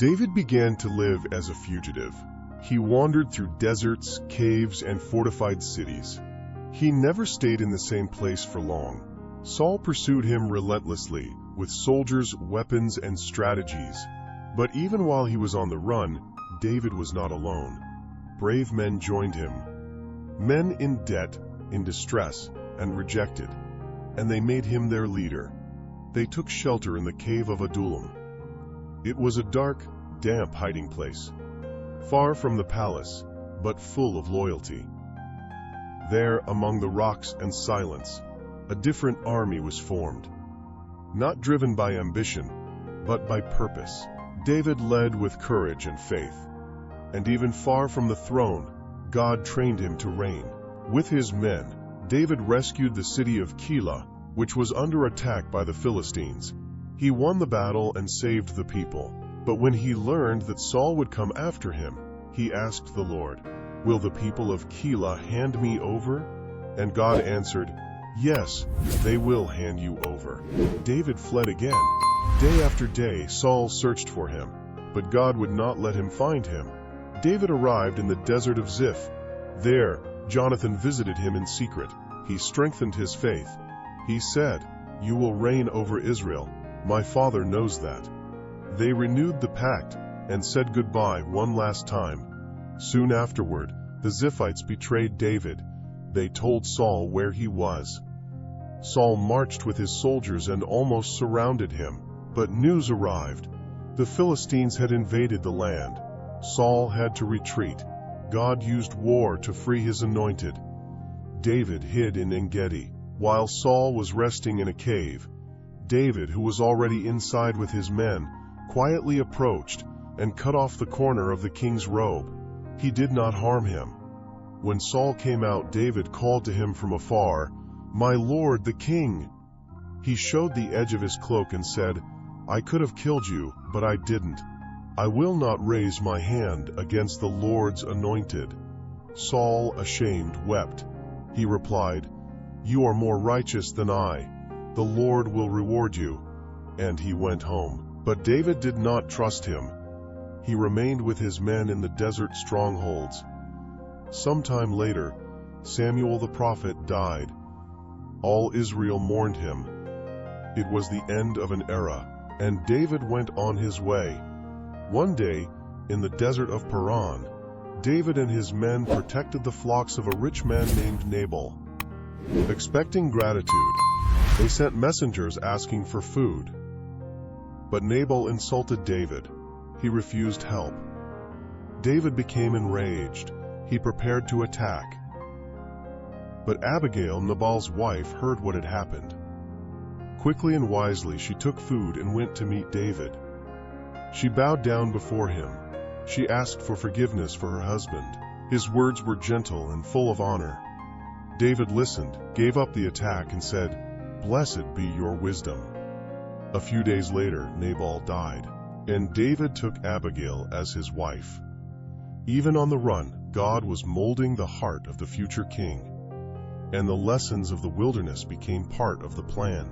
David began to live as a fugitive. He wandered through deserts, caves, and fortified cities. He never stayed in the same place for long. Saul pursued him relentlessly, with soldiers, weapons, and strategies. But even while he was on the run, David was not alone. Brave men joined him. Men in debt, in distress, and rejected. And they made him their leader. They took shelter in the cave of Adullam. It was a dark, damp hiding place, far from the palace, but full of loyalty. There, among the rocks and silence, a different army was formed. Not driven by ambition, but by purpose. David led with courage and faith. And even far from the throne, God trained him to reign. With his men, David rescued the city of Keilah, which was under attack by the Philistines. He won the battle and saved the people. But when he learned that Saul would come after him, he asked the Lord, "Will the people of Keilah hand me over?" And God answered, "Yes, they will hand you over." David fled again. Day after day, Saul searched for him, but God would not let him find him. David arrived in the desert of Ziph. There, Jonathan visited him in secret. He strengthened his faith. He said, "You will reign over Israel. My father knows that." They renewed the pact and said goodbye one last time. Soon afterward, the Ziphites betrayed David. They told Saul where he was. Saul marched with his soldiers and almost surrounded him. But news arrived. The Philistines had invaded the land. Saul had to retreat. God used war to free his anointed. David hid in En-Gedi, while Saul was resting in a cave. David, who was already inside with his men, quietly approached and cut off the corner of the king's robe. He did not harm him. When Saul came out, David called to him from afar, "My lord, the king." He showed the edge of his cloak and said, "I could have killed you, but I didn't. I will not raise my hand against the Lord's anointed." Saul, ashamed, wept. He replied, "You are more righteous than I. The Lord will reward you." And he went home. But David did not trust him. He remained with his men in the desert strongholds. Sometime later, Samuel the prophet died. All Israel mourned him. It was the end of an era, and David went on his way. One day, in the desert of Paran, David and his men protected the flocks of a rich man named Nabal. Expecting gratitude, they sent messengers asking for food. But Nabal insulted David. He refused help. David became enraged. He prepared to attack. But Abigail, Nabal's wife, heard what had happened. Quickly and wisely, she took food and went to meet David. She bowed down before him. She asked for forgiveness for her husband. His words were gentle and full of honor. David listened, gave up the attack, and said, "Blessed be your wisdom." A few days later, Nabal died, and David took Abigail as his wife. Even on the run, God was molding the heart of the future king, and the lessons of the wilderness became part of the plan.